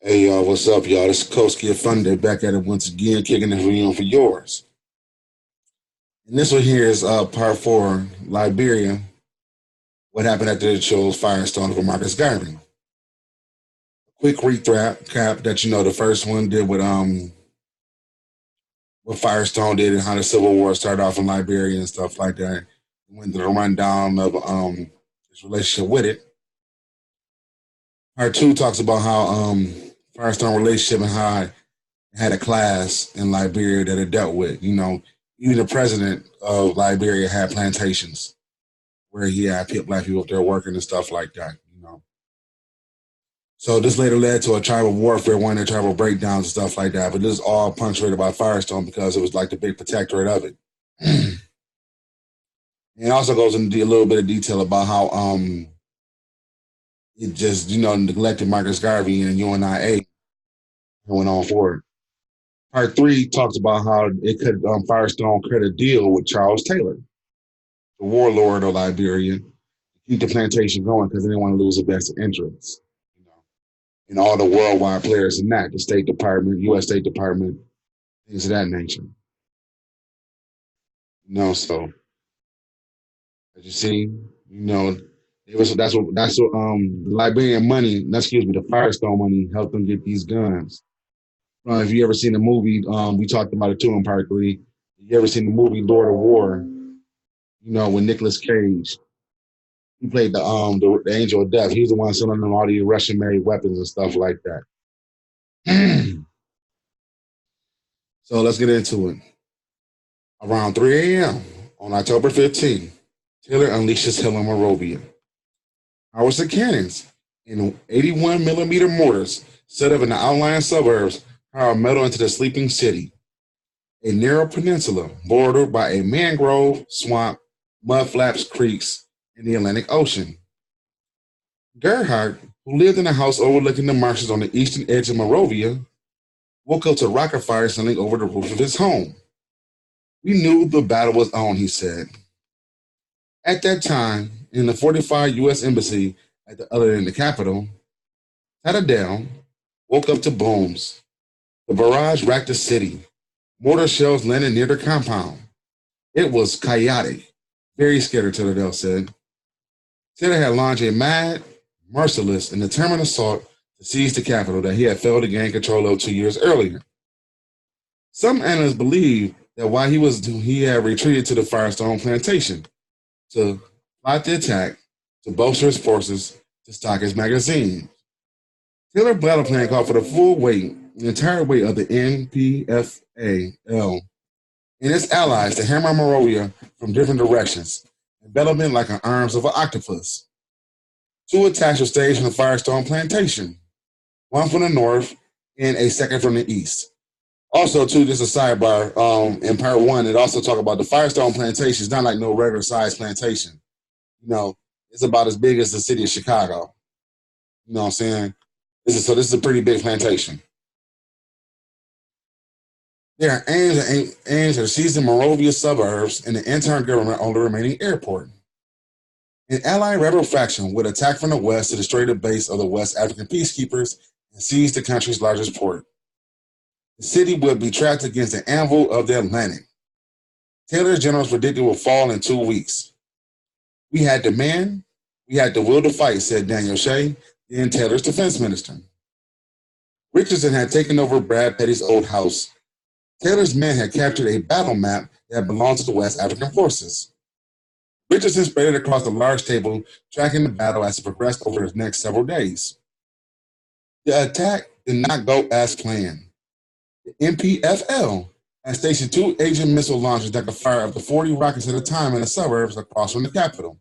Hey y'all, what's up, y'all? This is Koski of Fun Day back at it once again, kicking it for you and for yours. And this one here is part four, Liberia. What happened after they chose Firestone for Marcus Garvey? Quick recap cap that the first one did with what Firestone did and how the Civil War started off in Liberia and stuff like that. Went through the rundown of his relationship with it. Part two talks about how Firestone relationship and how it had a class in Liberia that it dealt with. Even the president of Liberia had plantations where he had black people up there working and stuff like that. So this later led to a tribal warfare, one of the tribal breakdowns and stuff like that. But this is all punctuated by Firestone because it was like the big protectorate of it. And it also goes into a little bit of detail about how it just, neglected Marcus Garvey and UNIA went on forward. Part three talks about how it could Firestone cut a deal with Charles Taylor, the warlord of Liberia, to keep the plantation going because they didn't want to lose the vested interests. And all the worldwide players in that, the State Department, U.S. State Department, things of that nature. So as you see, that's what the Liberian money, the Firestone money helped them get these guns. If you ever seen the movie, we talked about it too in part three. You ever seen the movie Lord of War? With Nicolas Cage. He played the Angel of Death. He's the one selling them all these Russian-made weapons and stuff like that. So let's get into it. Around 3 a.m. on October 15th, Taylor unleashes hell on Monrovia. Howitzer cannons and 81 millimeter mortars set up in the outlying suburbs power metal into the sleeping city, a narrow peninsula bordered by a mangrove swamp, mudflaps, creeks, and the Atlantic Ocean. Gerhardt, who lived in a house overlooking the marshes on the eastern edge of Monrovia, woke up to rocket fire sounding over the roof of his home. We knew the battle was on, he said. At that time, in the 45 U.S. Embassy at the other end of the capital, Tadadell woke up to booms. The barrage racked the city. Mortar shells landed near the compound. It was chaotic. Very scary, Tadadell said. Taylor had launched a mad, merciless, and determined assault to seize the capital that he had failed to gain control of 2 years earlier. Some analysts believe that while he had retreated to the Firestone plantation to plot the attack, to bolster his forces, to stock his magazines. Taylor's battle plan called for the entire weight of the NPFAL and its allies to hammer Monrovia from different directions, enveloping like an arms of an octopus. 2 attacks were staged from the Firestone plantation, one from the north and a second from the east. Also, too, just a sidebar, in part one, it also talked about the Firestone plantation. It's not like no regular sized plantation. It's about as big as the city of Chicago. You know what I'm saying? This is a pretty big plantation. There are aims at seizing Monrovia suburbs and the intern government on the remaining airport. An allied rebel faction would attack from the west to destroy the base of the West African peacekeepers and seize the country's largest port. The city would be trapped against the anvil of the Atlantic. Taylor's generals predicted would fall in 2 weeks. We had the men, we had the will to fight, said Daniel Shea, then Taylor's defense minister. Richardson had taken over Brad Petty's old house. Taylor's men had captured a battle map that belonged to the West African forces. Richardson spread it across the large table, tracking the battle as it progressed over the next several days. The attack did not go as planned. The NPFL had stationed 2 agent missile launchers that could fire up to 40 rockets at a time in the suburbs across from the capital.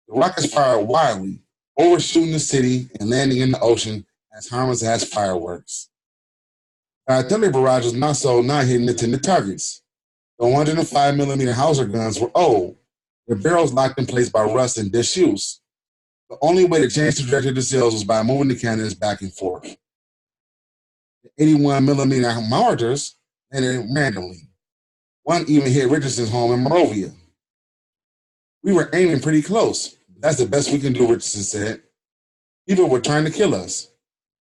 The rockets fired wildly, overshooting the city and landing in the ocean as harmless as fireworks. The artillery barrage was not hitting intended targets. The 105 millimeter Hauser guns were old, their barrels locked in place by rust and disuse. The only way to change the trajectory of the shells was by moving the cannons back and forth. The 81 millimeter mortars landed randomly. One even hit Richardson's home in Monrovia. We were aiming pretty close. That's the best we can do, Richardson said. People were trying to kill us.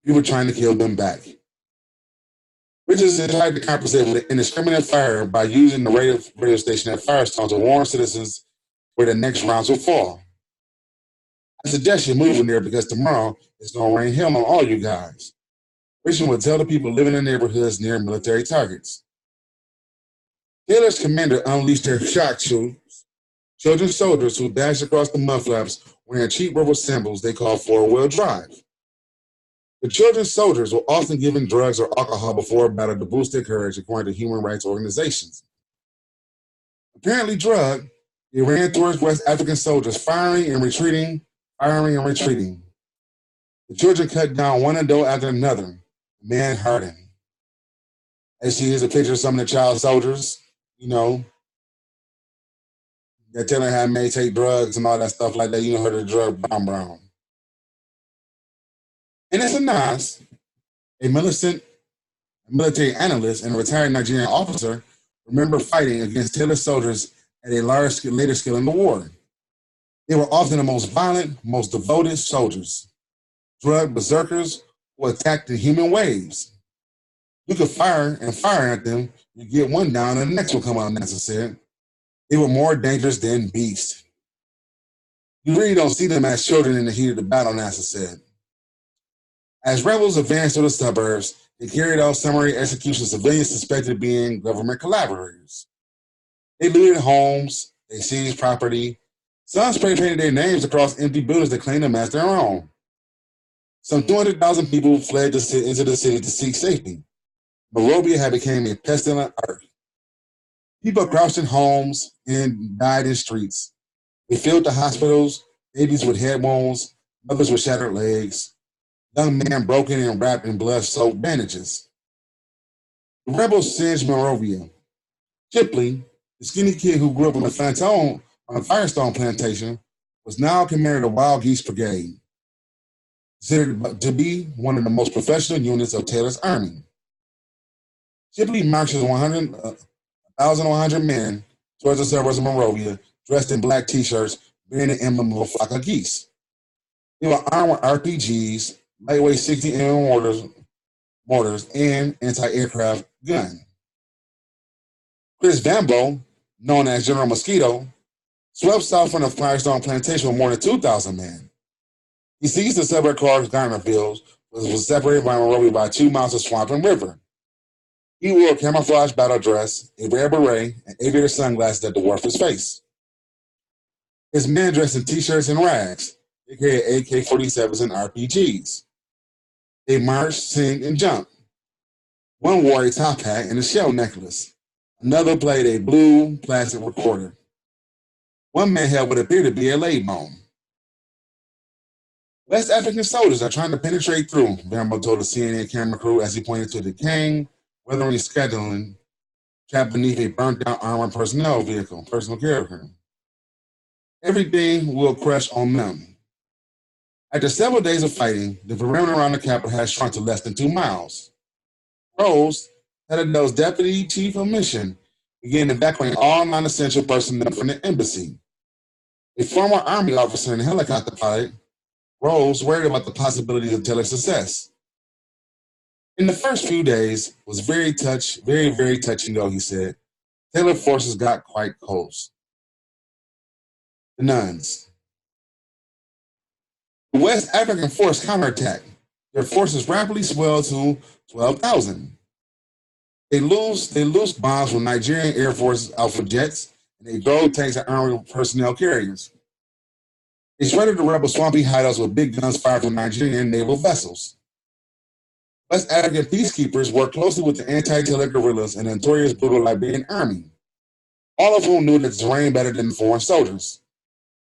People trying to kill them back. Richards tried to compensate with an indiscriminate fire by using the radio station at Firestone to warn citizens where the next rounds will fall. I suggest you move in there because tomorrow it's going to rain hell on all you guys. Richard would tell the people living in neighborhoods near military targets. Taylor's commander unleashed their shock troops, children soldiers who dashed across the mudflaps wearing cheap rubber symbols they called four-wheel drive. The children's soldiers were often given drugs or alcohol before a battle to boost their courage, according to human rights organizations. Apparently drugged, they ran towards West African soldiers, firing and retreating. The children cut down one adult after another. The man hardened. As she hears a picture of some of the child soldiers, they're telling her how they take drugs and all that stuff like that. Her the drug brown. And it's a Nas, a military analyst and a retired Nigerian officer, remember fighting against Taylor soldiers at a later scale in the war. They were often the most violent, most devoted soldiers, drug berserkers who attacked in human waves. You could fire at them, you get one down and the next will come out, Nasa said. They were more dangerous than beasts. You really don't see them as children in the heat of the battle, Nasa said. As rebels advanced to the suburbs, they carried out summary executions of civilians suspected of being government collaborators. They looted homes, they seized property. Some spray painted their names across empty buildings that claimed them as their own. Some 200,000 people fled into the city to seek safety. Monrovia had become a pestilent ark. People crouched in homes and died in streets. They filled the hospitals, babies with head wounds, mothers with shattered legs, young men broken and wrapped in blood-soaked bandages. The rebels singed Monrovia. Chipley, the skinny kid who grew up on a Firestone plantation, was now commander of the Wild Geese Brigade, considered to be one of the most professional units of Taylor's army. Chipley marches 1,100 men towards the suburbs of Monrovia, dressed in black T-shirts, bearing the emblem of a flock of geese. They were armed with RPGs, lightweight 60mm mortars, and anti-aircraft gun. Chris Vambo, known as General Mosquito, swept south from the Firestone plantation with more than 2,000 men. He seized the suburb called Garnerville, which was separated by Monrovia by 2 miles of swamp and river. He wore a camouflage battle dress, a red beret, and aviator sunglasses that dwarfed his face. His men dressed in T-shirts and rags. They carried AK-47s and RPGs. They marched, sang, and jumped. One wore a top hat and a shell necklace. Another played a blue plastic recorder. One man held what appeared to be a leg bone. West African soldiers are trying to penetrate through, Vermo told the CNN camera crew as he pointed to the decaying, weathering skeleton trapped beneath a burnt-out armored personal carrier. Everything will crush on them. After several days of fighting, the perimeter around the capital has shrunk to less than 2 miles. Rose, Head-of-Dell's deputy chief of mission, began evacuating all non-essential personnel from the embassy. A former Army officer and helicopter pilot, Rose worried about the possibilities of Taylor's success. In the first few days, was very, very touch and go, he said. Taylor forces got quite close. The nuns. The West African force counterattacked. Their forces rapidly swelled to 12,000. They loosed bombs from Nigerian Air Force Alpha jets, and they drove tanks and armored personnel carriers. They shredded the rebel swampy hideouts with big guns fired from Nigerian naval vessels. West African peacekeepers worked closely with the anti-Taylor guerrillas and the notorious brutal Liberian army, all of whom knew the terrain better than the foreign soldiers.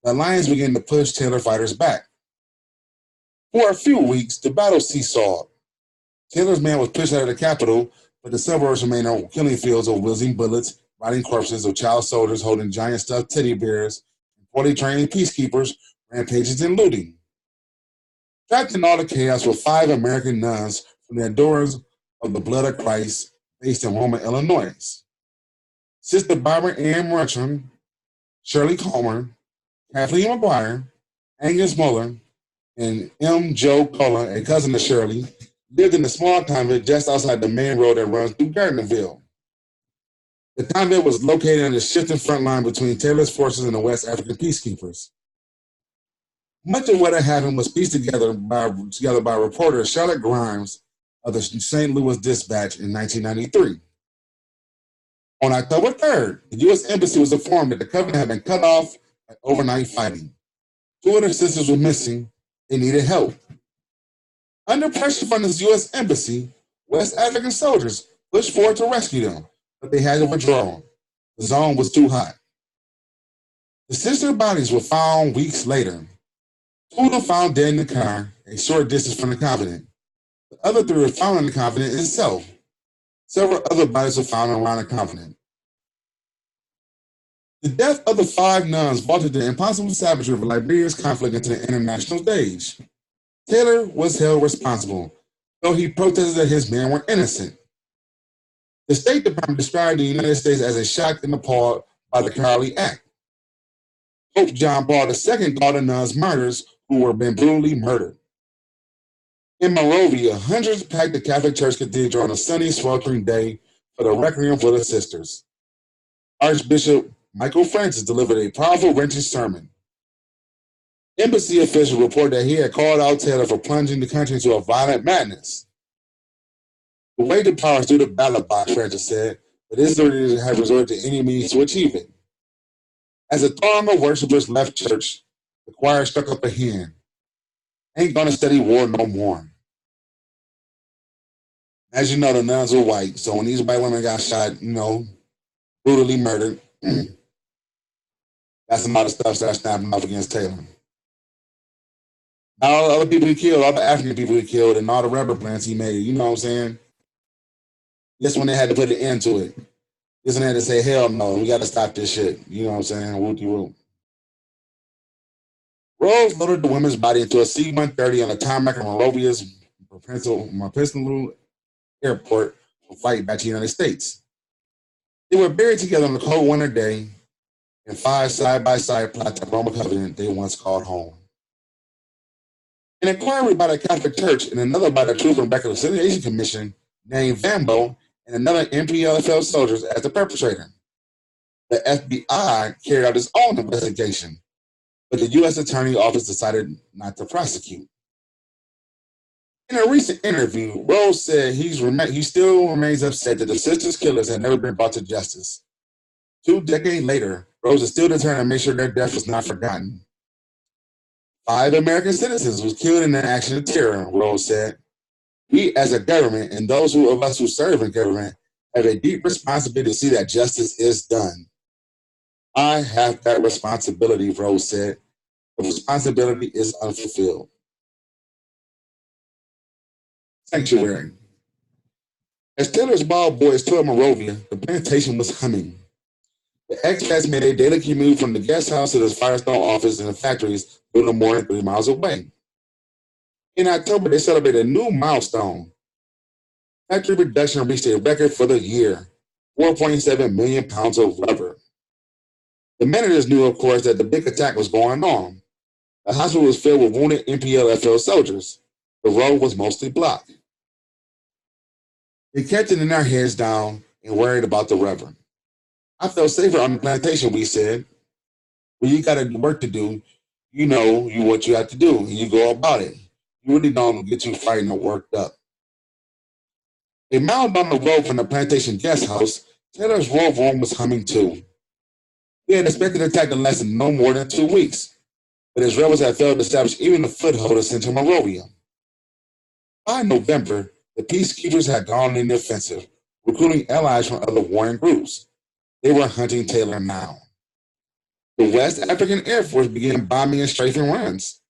The alliance began to push Taylor fighters back. For a few weeks, the battle seesawed. Taylor's man was pushed out of the capital, but the suburbs remained on killing fields of whizzing bullets, rotting corpses of child soldiers holding giant stuffed teddy bears, and poorly trained peacekeepers, rampages, and looting. Trapped in all the chaos were 5 American nuns from the Adorers of the Blood of Christ, based in Roma, Illinois. Sister Barbara Ann Merchant, Shirley Comer, Kathleen McGuire, Angus Muller, and M. Joe Cullen, a cousin of Shirley, lived in a small convent just outside the main road that runs through Gardnerville. The convent was located on the shifting front line between Taylor's forces and the West African peacekeepers. Much of what had happened was pieced together by reporter Charlotte Grimes of the St. Louis Dispatch in 1993. On October 3rd, the U.S. Embassy was informed that the covenant had been cut off by overnight fighting. 2 of their sisters were missing. They needed help. Under pressure from the U.S. Embassy, West African soldiers pushed forward to rescue them, but they had to withdraw. The zone was too hot. The sister bodies were found weeks later. 2 of them found dead in the car, a short distance from the convent. The other 3 were found in the convent itself. Several other bodies were found around the convent. The death of the 5 nuns brought the impossible savagery of Liberia's conflict into the international stage. Taylor was held responsible, though he protested that his men were innocent. The State Department described the United States as a shocked and appalled by the cowardly act. Pope John Paul II called the nuns martyrs who were being brutally murdered. In Monrovia, hundreds packed the Catholic Church Cathedral on a sunny, sweltering day for the Requiem for the Sisters. Archbishop Michael Francis delivered a powerful, wrenching sermon. Embassy officials reported that he had called out Taylor for plunging the country into a violent madness. The way to power is through the ballot box, Francis said, but Israelis have resorted to any means to achieve it. As a throng of worshipers left church, the choir struck up a hymn. Ain't gonna study war no more. As you know, the nuns were white, so when these white women got shot, brutally murdered, that's a lot of stuff started snapping off against Taylor. All the other people he killed, all the African people he killed, and all the rubber plants he made, you know what I'm saying? This one they had to put an end to it. This one had to say, hell no, we got to stop this shit. You know what I'm saying? Whoop-de-whoop. Rose loaded the woman's body into a C-130 on the tarmac of Monrovia's Mapisnulu Airport for flight back to the United States. They were buried together on a cold winter day in 5 side-by-side plots at Roma Covenant they once called home. An inquiry by the Catholic Church and another by the Truth and Reconciliation Commission named Vambo and another MPLFL soldiers as the perpetrator. The FBI carried out its own investigation, but the U.S. Attorney's Office decided not to prosecute. In a recent interview, Rose said he still remains upset that the sisters' killers had never been brought to justice. 2 decades later, Rose is still determined to make sure their death was not forgotten. 5 American citizens was killed in an action of terror, Rose said. We as a government and those of us who serve in government have a deep responsibility to see that justice is done. I have that responsibility, Rose said. The responsibility is unfulfilled. Sanctuary. As Taylor's wild boys toured Monrovia, the plantation was humming. The expats made a daily commute from the guest house to the Firestone office and the factories a little more than 3 miles away. In October, they celebrated a new milestone. Factory production reached a record for the year, 4.7 million pounds of rubber. The managers knew, of course, that the big attack was going on. The hospital was filled with wounded MPLFL soldiers. The road was mostly blocked. They kept it in their heads down and worried about the rubber. I felt safer on the plantation, we said. When you got work to do, you know what you have to do, and you go about it. You really don't get too frightened or worked up. A mile down the road from the plantation guest house, Taylor's roll room was humming too. We had expected the attack to last no more than 2 weeks, but his rebels had failed to establish even a foothold in central Monrovia. By November, the peacekeepers had gone in the offensive, recruiting allies from other warring groups. They were hunting Taylor now. The West African Air Force began bombing and strafing runs.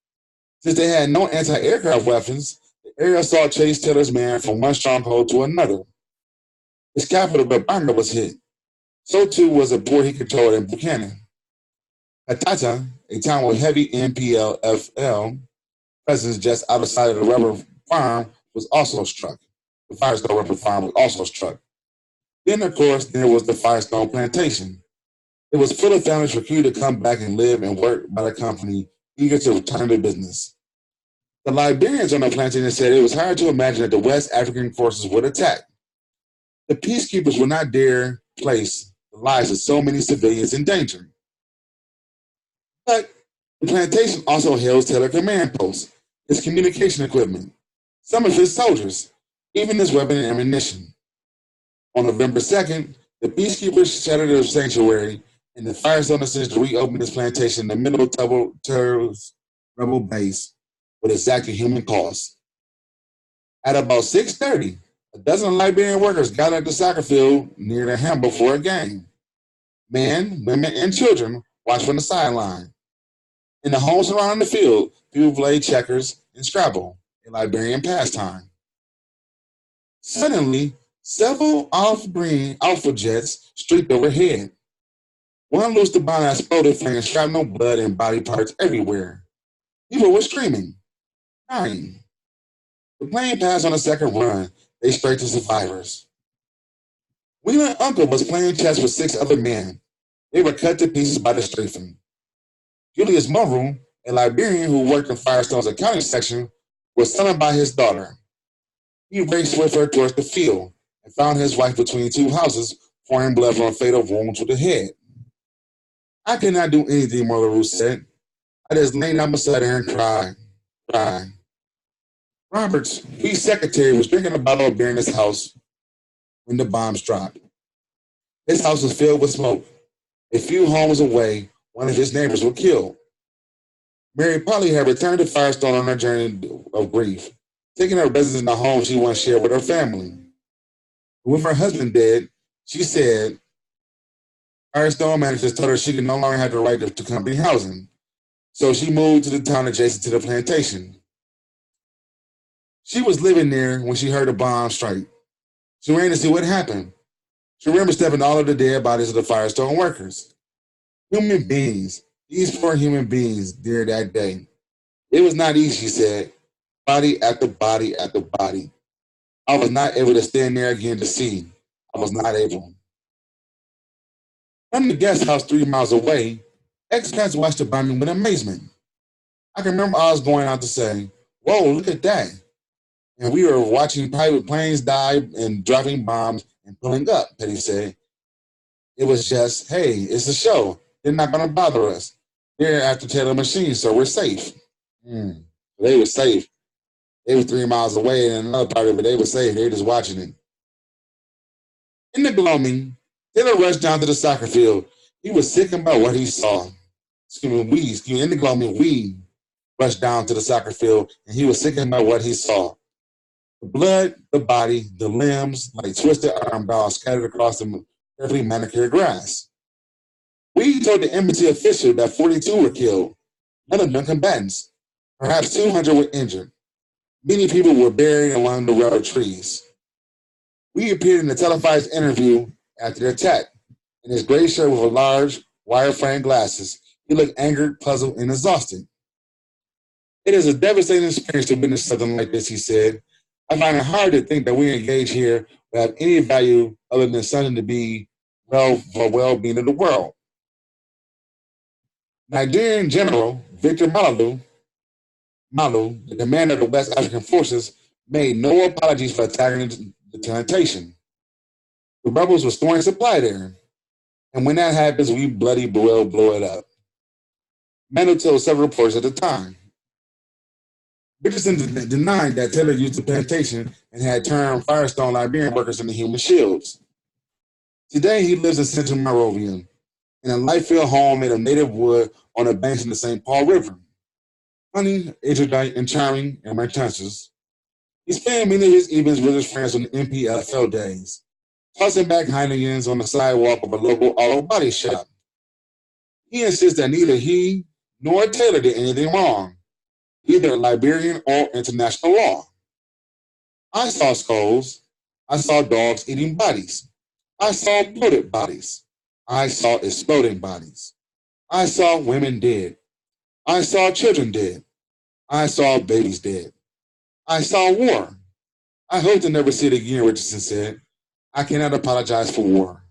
Since they had no anti-aircraft weapons, the air assault chased Taylor's men from one stronghold to another. His capital, Babanga, was hit. So too was a port he controlled in Buchanan. Hatata, a town with heavy MPLFL presence just outside of the rubber farm, was also struck. The Firestone rubber farm was also struck. Then, of course, there was the Firestone plantation. It was full of families recruited to come back and live and work by the company, eager to return to business. The Liberians on the plantation said it was hard to imagine that the West African forces would attack. The peacekeepers would not dare place the lives of so many civilians in danger. But the plantation also held Taylor command posts, his communication equipment, some of his soldiers, even his weapon and ammunition. On November 2nd, the peacekeepers shattered the sanctuary, and the Firestone decision to reopen his plantation in the middle of Terror's rebel base with exacting human cost. At about 6:30, a dozen Liberian workers gathered at the soccer field near the Hamburg for a game. Men, women, and children watched from the sideline. In the homes around the field, people played checkers and Scrabble, a Liberian pastime. Suddenly, several Alpha jets streaked overhead. One loosed the bomb and exploded, flinging shrapnel, blood, and body parts everywhere. People were screaming, dying. The plane passed on a second run. They sprayed the survivors. Wheeler's uncle was playing chess with 6 other men. They were cut to pieces by the strafing. Julius Monroe, a Liberian who worked in Firestone's accounting section, was summoned by his daughter. He raced with her towards the field and found his wife between 2 houses, pouring blood from a fatal wound to the head. I could not do anything, Mother Ruth said. I just lay down beside her and cried. Robert's secretary was drinking a bottle of beer in his house when the bombs dropped. His house was filled with smoke. A few homes away, one of his neighbors was killed. Mary Polly had returned to Firestone on her journey of grief, taking her residence in the home she once shared with her family. With her husband dead, she said Firestone managers told her she could no longer have the right to company housing, so she moved to the town adjacent to the plantation. She was living there when she heard a bomb strike. She ran to see what happened. She remembered stepping all of the dead bodies of the Firestone workers. Human beings, these poor human beings, dear that day. It was not easy, she said. Body after body after body. I was not able to stand there again to see. I was not able. From the guest house 3 miles away, expats watched the bombing with amazement. I can remember I was going out to say, "Whoa, look at that." And we were watching private planes die and dropping bombs and pulling up, Petty said. It was just, hey, it's a show. They're not going to bother us. They're after Taylor machines, so we're safe. They were safe. They were 3 miles away, and another part of it, they were safe. They were just watching it. In the gloaming, Taylor rushed down to the soccer field. He was sickened by what he saw. In the gloaming, we rushed down to the soccer field, and he was sickened by what he saw. The blood, the body, the limbs, like twisted arm balls scattered across the carefully manicured grass. We told the embassy official that 42 were killed, none of them combatants. Perhaps 200 were injured. Many people were buried among the rubber trees. We appeared in a televised interview after the attack. In his gray shirt with a large wire-frame glasses, he looked angered, puzzled, and exhausted. It is a devastating experience to witness something like this, he said. I find it hard to think that we engage here will have any value other than something to be for well-being of the world. Nigerian General Victor Malu, the commander of the West African forces, made no apologies for attacking the plantation. The rebels were storing supply there, and when that happens, we bloody well blow it up. Manu told several reporters at the time. Richardson denied that Taylor used the plantation and had turned Firestone Liberian workers into human shields. Today, he lives in central Monrovia in a light-filled home made of native wood on the banks of the St. Paul River. Funny, erudite, and charming, and pretentious. He spent many of his evenings with his friends on the MPFL days, tossing back Heinekens on the sidewalk of a local auto body shop. He insists that neither he nor Taylor did anything wrong, either Liberian or international law. I saw skulls. I saw dogs eating bodies. I saw bloated bodies. I saw exploding bodies. I saw women dead. I saw children dead. I saw babies dead. I saw war. I hope to never see it again, Richardson said. I cannot apologize for war.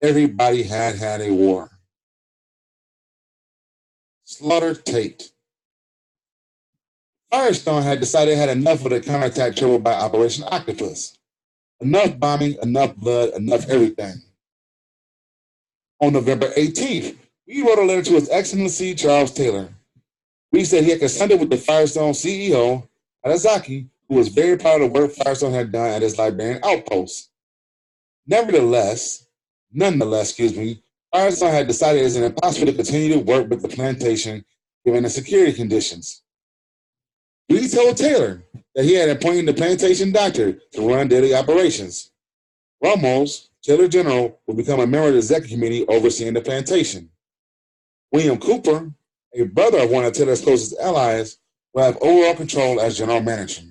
Everybody had a war. Slaughter Tate. Firestone had decided it had enough of the counterattack troubled by Operation Octopus. Enough bombing, enough blood, enough everything. On November 18th, we wrote a letter to His Excellency Charles Taylor. We said he had consulted with the Firestone CEO, Adazaki, who was very proud of the work Firestone had done at his Liberian outpost. Nonetheless, Firestone had decided it is impossible to continue to work with the plantation given the security conditions. We told Taylor that he had appointed the plantation doctor to run daily operations. Ramos, Taylor General, would become a member of the executive committee overseeing the plantation. William Cooper, a brother of one of Taylor's closest allies, will have overall control as general manager.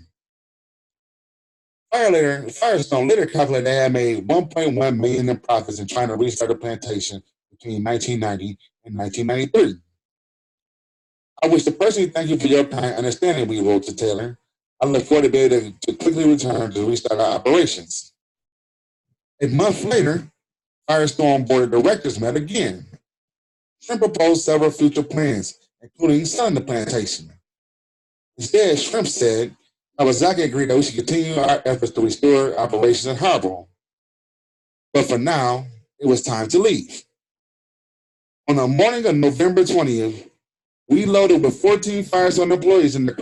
Firestone later calculated they had made $1.1 million in profits in trying to restart the plantation between 1990 and 1993. I wish to personally thank you for your kind understanding, we wrote to Taylor. I look forward to being able to quickly return to restart our operations. A month later, Firestone board of directors met again. Shrimp proposed several future plans, including selling the plantation. Instead, Shrimp said Kawasaki agreed that we should continue our efforts to restore operations in Harbor. But for now, it was time to leave. On the morning of November 20th, we loaded with 14 Firestone employees in the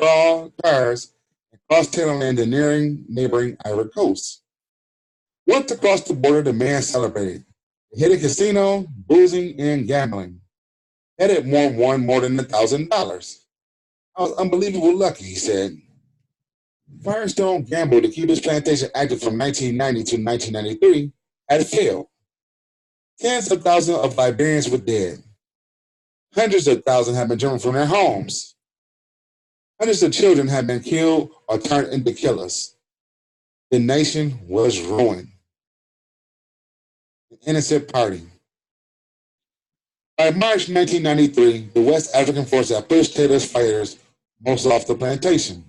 cars and crossed Taylor Land to neighboring Ivory Coast. Once across the border, the man celebrated. They hit a casino, boozing, and gambling. Won more than $1,000. I was unbelievably lucky, he said. Firestone gambled to keep his plantation active from 1990 to 1993 had failed. Tens of thousands of Liberians were dead. Hundreds of thousands had been driven from their homes. Hundreds of children had been killed or turned into killers. The nation was ruined. An innocent party. By March 1993, the West African forces had pushed Taylor's fighters most off the plantation.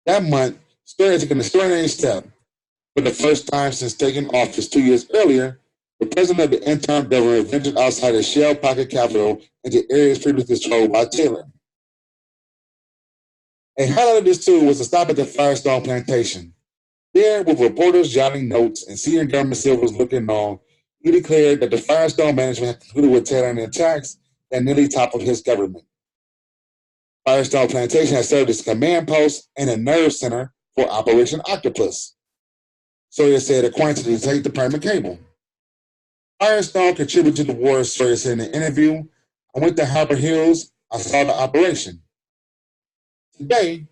That month, Story took an extraordinary step. For the first time since taking office 2 years earlier, the president of the interim government ventured outside the Shell Pocket capital into areas previously controlled by Taylor. A highlight of this tour was to stop at the Firestone plantation. There, with reporters jotting notes and senior government officials looking on, he declared that the Firestone management had concluded with Taylor and the attacks that nearly toppled his government. Firestone Plantation had served as a command post and a nerve center for Operation Octopus. Sawyer said, according to the State Department cable. Firestone contributed to the war, Sawyer said in an interview. I went to Harbor Hills. I saw the operation. Today,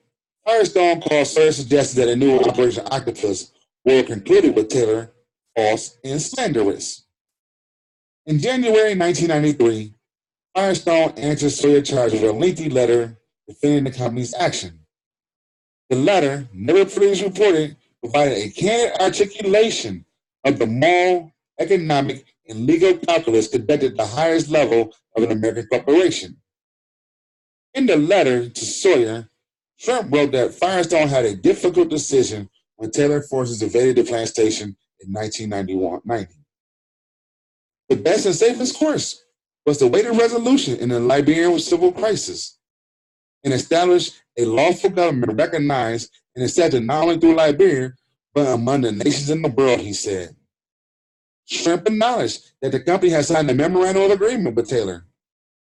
Firestone called Sawyer suggested that a new Operation Octopus war concluded with Taylor false and slanderous. In January 1993, Firestone answered Sawyer charge with a lengthy letter defending the company's action. The letter, never previously reported, provided a candid articulation of the moral, economic, and legal calculus conducted at the highest level of an American corporation. In the letter to Sawyer, Trump wrote that Firestone had a difficult decision when Taylor forces invaded the plantation in 1990. The best and safest course was to wait a resolution in the Liberian civil crisis and establish a lawful government recognized and accepted not only through Liberia, but among the nations in the world, he said. Shrimp acknowledged that the company had signed a memorandum of agreement with Taylor.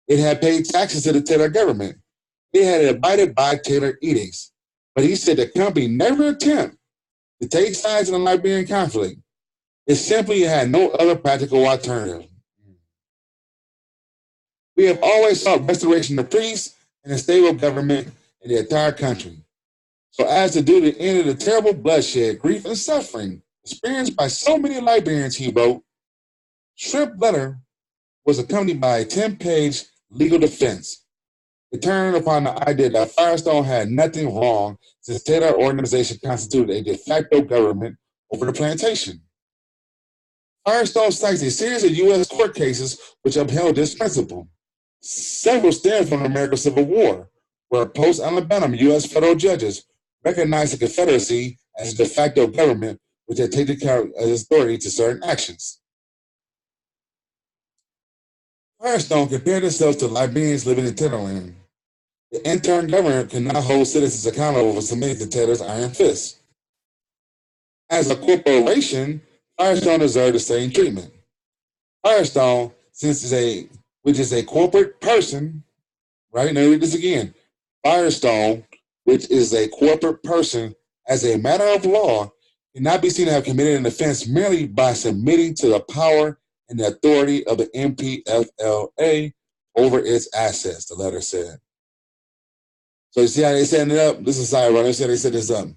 It had paid taxes to the Taylor government. It had abided by Taylor edicts. But he said the company never attempted to take sides in the Liberian conflict. It simply had no other practical alternative. We have always sought restoration of peace and a stable government in the entire country, so as to do the end of the terrible bloodshed, grief, and suffering experienced by so many Liberians, he wrote. Shrimp letter was accompanied by a 10-page legal defense. It turned upon the idea that Firestone had nothing wrong since Taylor organization constituted a de facto government over the plantation. Firestone cites a series of U.S. court cases which upheld this principle. Several stem from the American Civil War, where post-Alabama U.S. federal judges recognized the Confederacy as a de facto government which had taken care of its authority to certain actions. Firestone compared itself to Liberians living in Taylorland. The intern government cannot hold citizens accountable for submitting to Taylor's iron fist. As a corporation, Firestone deserves the same treatment. Firestone, which is a corporate person, right? Now read this again. Firestone, which is a corporate person, as a matter of law, cannot be seen to have committed an offense merely by submitting to the power and the authority of the MPFLA over its assets, the letter said. So you see how they set it up? This is how they set this up.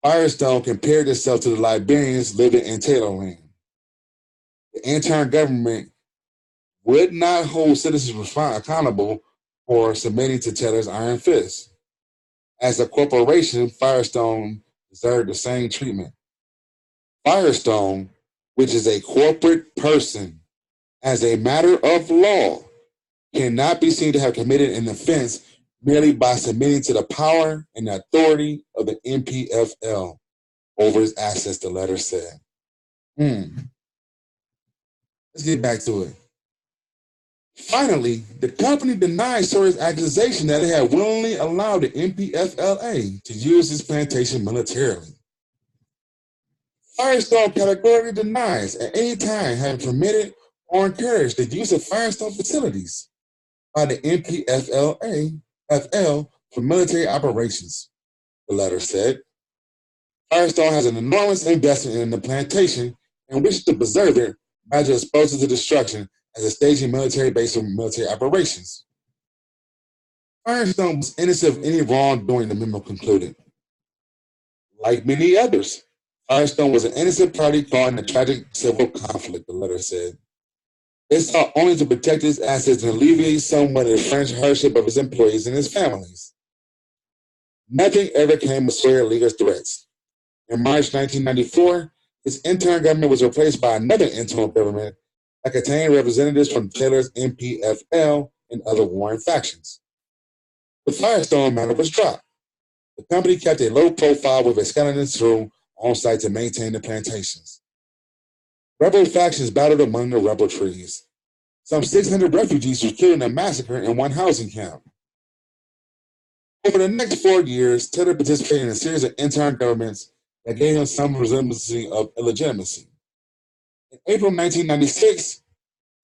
Firestone compared itself to the Liberians living in Taylorland. The intern government would not hold citizens accountable for submitting to Taylor's iron fist. As a corporation, Firestone deserved the same treatment. Firestone, which is a corporate person, as a matter of law, cannot be seen to have committed an offense merely by submitting to the power and the authority of the MPFL over its assets, the letter said. Let's get back to it. Finally, the company denied Sawyer's accusation that it had willingly allowed the MPFLA to use its plantation militarily. Firestone categorically denies at any time having permitted or encouraged the use of Firestone facilities by the MPFL for military operations, the letter said. Firestone has an enormous investment in the plantation and wishes to preserve it by to expose it to destruction as a staging military base for military operations. Firestone was innocent of any wrongdoing, the memo concluded. Like many others, Firestone was an innocent party caught in a tragic civil conflict, the letter said. It sought only to protect its assets and alleviate somewhat of the financial hardship of its employees and his families. Nothing ever came of Sawyer legal threats. In March 1994, its intern government was replaced by another internal government that contained representatives from Taylor's MPFL and other warring factions. The Firestone matter was dropped. The company kept a low profile with a skeleton crew on site to maintain the plantations. Rebel factions battled among the rebel trees. Some 600 refugees were killed in a massacre in one housing camp. Over the next 4 years, Taylor participated in a series of intern governments that gave him some resemblance of illegitimacy. In April 1996,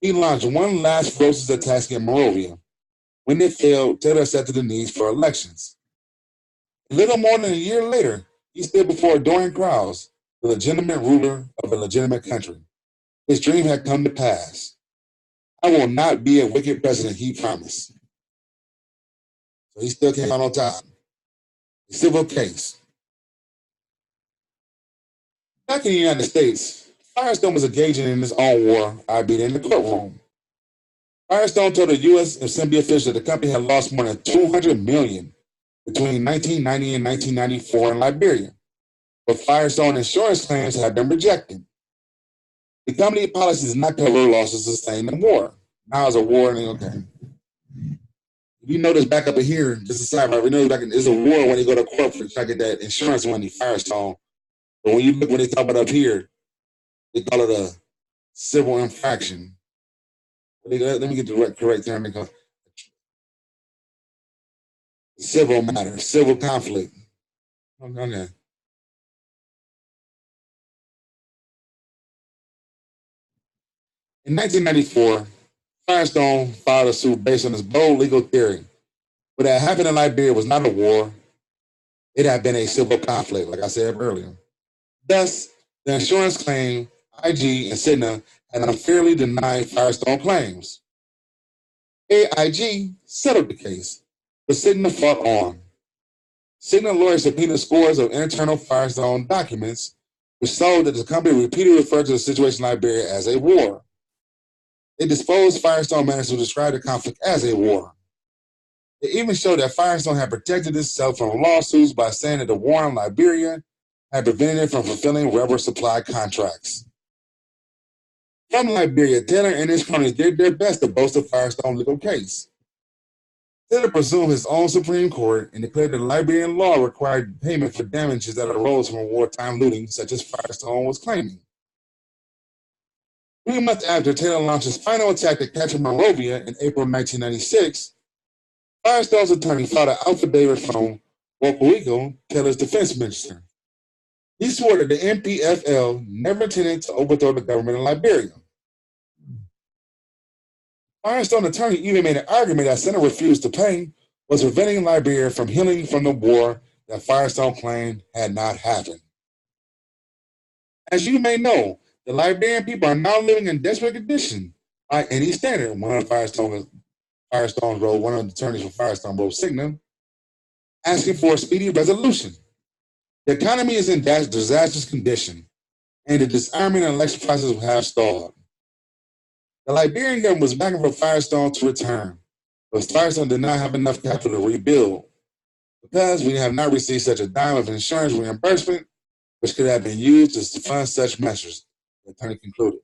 he launched one last ferocious attack in Monrovia. When it failed, Taylor accepted the needs for elections. A little more than a year later, he stood before adoring crowds, the legitimate ruler of a legitimate country. His dream had come to pass. I will not be a wicked president, he promised. So he still came out on top. A civil case. Back in the United States, Firestone was engaging in his own war, albeit in the courtroom. Firestone told a U.S. Assembly official that the company had lost more than $200 million between 1990 and 1994 in Liberia, but Firestone insurance claims had been rejected. The company policy does not cover losses sustained in war. Now it's a war, and okay. If you notice back up in here, just a side note, we know back it's a war when they go to court for trying to get that insurance money, Firestone. But when you look when they talk about up here, they call it a civil infraction. Let me get the correct term. They call it civil matter, civil conflict. Okay. In 1994, Firestone filed a suit based on this bold legal theory. What had happened in Liberia was not a war. It had been a civil conflict, like I said earlier. Thus, the insurance claim, IG and Cigna had unfairly denied Firestone claims. AIG settled the case, but Cigna fought on. Cigna lawyers subpoenaed scores of internal Firestone documents, which showed that the company repeatedly referred to the situation in Liberia as a war. They disposed Firestone managed to describe the conflict as a war. They even showed that Firestone had protected itself from lawsuits by saying that the war in Liberia had prevented it from fulfilling rebel supply contracts. From Liberia, Taylor and his cronies did their best to bolster Firestone's legal case. Taylor presumed his own Supreme Court and declared that Liberian law required payment for damages that arose from wartime looting, such as Firestone was claiming. 3 months after Taylor launched his final attack to capture Monrovia in April 1996, Firestone's attorney filed an affidavit from Wokuiko, Taylor's defense minister. He swore that the MPFL never intended to overthrow the government in Liberia. Firestone's attorney even made an argument that Senate refused to pay was preventing Liberia from healing from the war that Firestone claimed had not happened. As you may know, the Liberian people are now living in desperate condition by any standard. One of the attorneys for Firestone wrote Signum, asking for a speedy resolution. The economy is in disastrous condition, and the disarmament and election process have stalled. The Liberian government was begging for Firestone to return, but Firestone did not have enough capital to rebuild. Because we have not received such a dime of insurance reimbursement, which could have been used to fund such measures, the attorney concluded.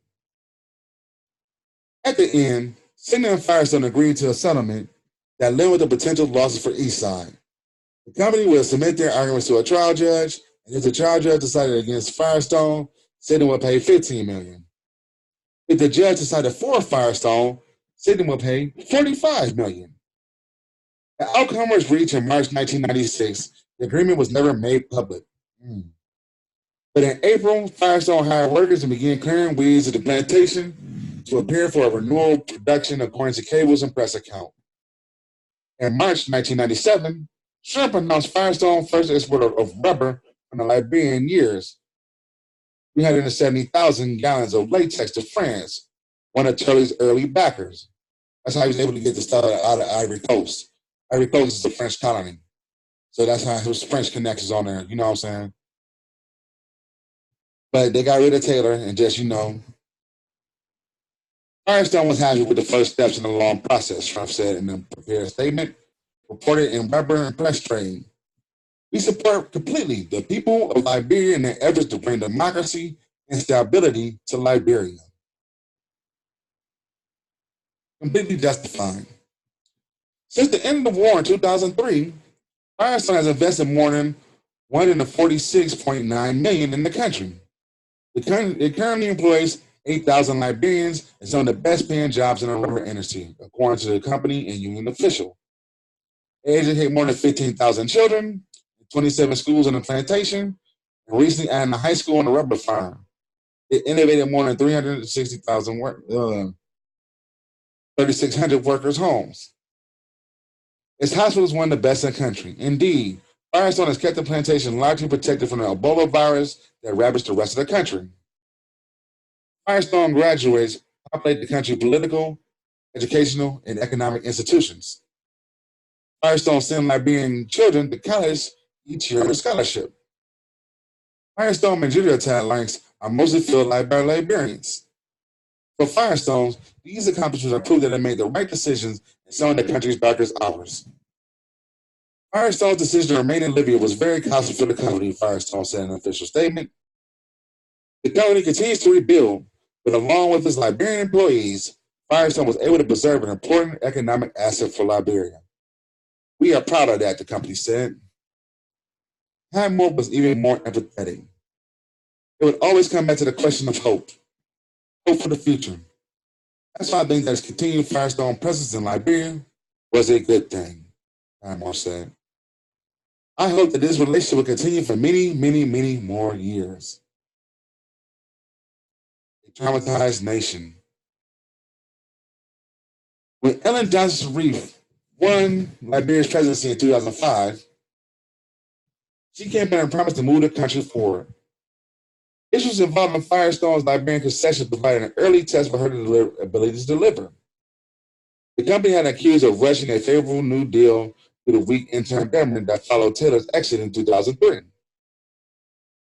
At the end, Signum and Firestone agreed to a settlement that limited the potential losses for each side. The company will submit their arguments to a trial judge, and if the trial judge decided against Firestone, Signum will pay $15 million. If the judge decided for Firestone, Signum will pay $45 million. The outcome was reached in March 1996. The agreement was never made public. But in April, Firestone hired workers and began clearing weeds at the plantation to prepare for a renewal production according to cables and press account. In March 1997, Shrimp announced Firestone's first export of rubber from the Liberian years, 370,000 gallons of latex to France, one of Turley's early backers. That's how he was able to get the stuff out of Ivory Coast. Ivory Coast is a French colony. So that's how his French connections on there, you know what I'm saying? But they got rid of Taylor and just, Firestone was happy with the first steps in the long process, Trump said in a prepared statement, reported in rubber and press trade. We support completely the people of Liberia in their efforts to bring democracy and stability to Liberia. Completely justified. Since the end of the war in 2003, Firestone has invested more than $146.9 million in the country. It currently employs 8,000 Liberians and some of the best paying jobs in the rubber industry, according to the company and union official. They educate more than 15,000 children, 27 schools on the plantation, and recently added a high school on the rubber farm. It innovated more than 3,600 workers' homes. Its hospital is one of the best in the country. Indeed, Firestone has kept the plantation largely protected from the Ebola virus that ravaged the rest of the country. Firestone graduates populate the country's political, educational, and economic institutions. Firestone sends Liberian children to college each year on a scholarship. Firestone managerial talent ranks are mostly filled by Liberians. For Firestone, these accomplishments are proof that they made the right decisions in some of the country's darkest hours. Firestone's decision to remain in Libya was very costly for the company, Firestone said in an official statement. The company continues to rebuild, but along with its Liberian employees, Firestone was able to preserve an important economic asset for Liberia. We are proud of that, the company said. Hammond was even more empathetic. It would always come back to the question of hope for the future. That's why I think that its continued Firestone presence in Liberia was a good thing, Hammond said. I hope that this relationship will continue for many, many, many more years. A traumatized nation. When Ellen Johnson Sirleaf won Liberia's presidency in 2005, she campaigned and promised to move the country forward. Issues involving Firestone's Liberian concession provided an early test for her ability to deliver. The company had accused of rushing a favorable New Deal through the weak interim government that followed Taylor's exit in 2003.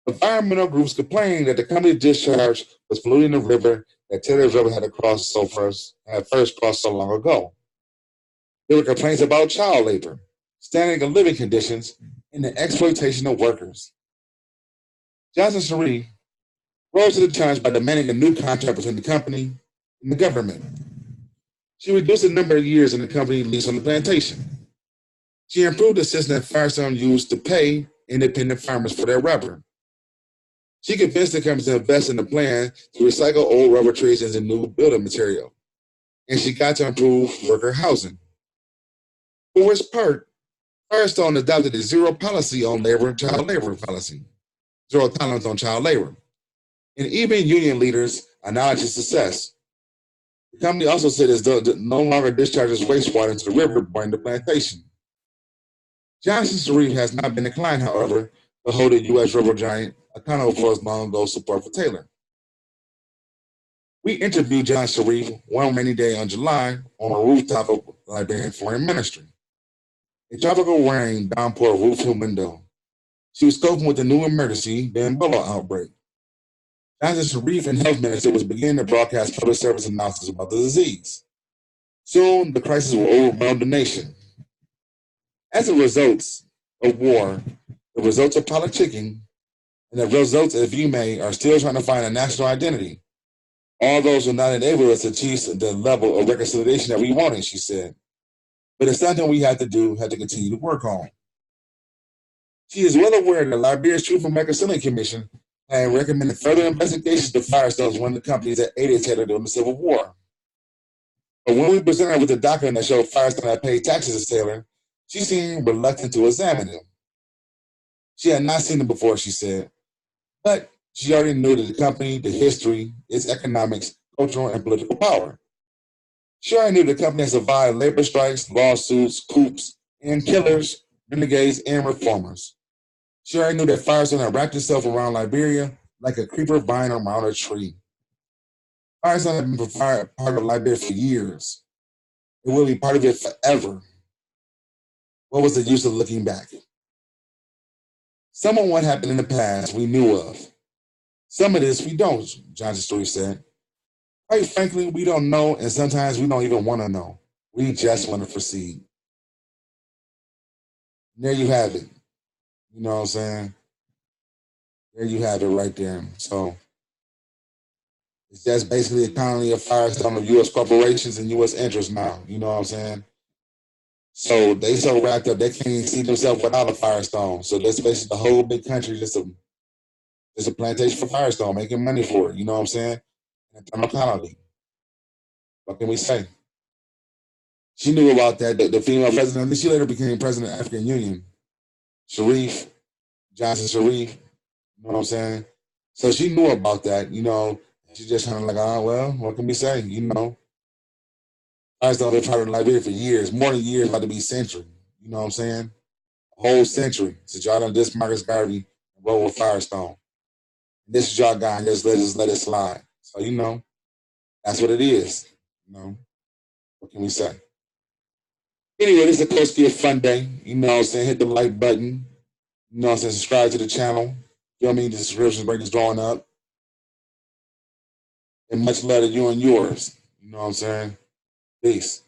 Environmental groups complained that the company's discharge was polluting the river that Taylor's river had first crossed so long ago. There were complaints about child labor, standard of living conditions, and the exploitation of workers. Johnson Sirleaf rose to the challenge by demanding a new contract between the company and the government. She reduced the number of years in the company lease on the plantation. She improved the system that Firestone used to pay independent farmers for their rubber. She convinced the company to invest in a plan to recycle old rubber trees into new building material. And she got to improve worker housing. For its part, Firestone adopted a zero policy on labor and child labor policy, zero tolerance on child labor. And even union leaders acknowledged its success. The company also said it no longer discharges wastewater into the river during the plantation. Johnson Sirleaf has not been declined, however, to hold the U.S. rubber giant accountable for his long-ago support for Taylor. We interviewed John Sirleaf one rainy day in July on a rooftop of the Liberian Foreign Ministry. A tropical rain downpour roofed her window. She was coping with the new emergency, the Ebola outbreak. Johnson Sirleaf and Health Minister was beginning to broadcast public service announcements about the disease. Soon, the crisis will overwhelm the nation. As a result of war, the results of politicking, and the results, if you may, are still trying to find a national identity. All those will not enable us to achieve the level of reconciliation that we wanted, she said. But it's something we have to continue to work on. She is well aware that Liberia's Truth and Reconciliation Commission had recommended further investigations to Firestone as one of the companies that aided Taylor during the Civil War. But when we presented her with the document that showed Firestone had paid taxes to Taylor, she seemed reluctant to examine them. She had not seen them before, she said, but she already knew that the company, the history, its economics, cultural, and political power. She already knew the company had survived labor strikes, lawsuits, coups, and killers, renegades, and reformers. She already knew that Firestone had wrapped itself around Liberia like a creeper vine around a tree. Firestone had been part of Liberia for years. It will be part of it forever. What was the use of looking back? Some of what happened in the past we knew of. Some of this we don't, Johnson Story said. Quite frankly, we don't know, and sometimes we don't even want to know. We just want to proceed. And there you have it. You know what I'm saying? There you have it right there. So it's just basically a colony of Firestone of U.S. corporations and U.S. interests now. You know what I'm saying? So they so wrapped up they can't even see themselves without a Firestone. So that's basically the whole big country just a plantation for Firestone, making money for it. You know what I'm saying? An eternal colony. What can we say? She knew about that. The female president. She later became president of the African Union. Sirleaf, Johnson Sirleaf. You know what I'm saying? So she knew about that. You know, she just kind of like, oh well, what can we say? You know, Firestone been part of Liberia for years, more than years, about to be century. You know what I'm saying? A whole century since y'all done this Marcus Garvey and roll with Firestone. And this is y'all guy, and just let it slide. So you know, that's what it is. You know, what can we say? Anyway, this is a Coach Kid Fun Day. You know what I'm saying? Hit the like button. You know what I'm saying? Subscribe to the channel. You know what I mean? The subscription rate is going up. And much love to you and yours. You know what I'm saying? Peace.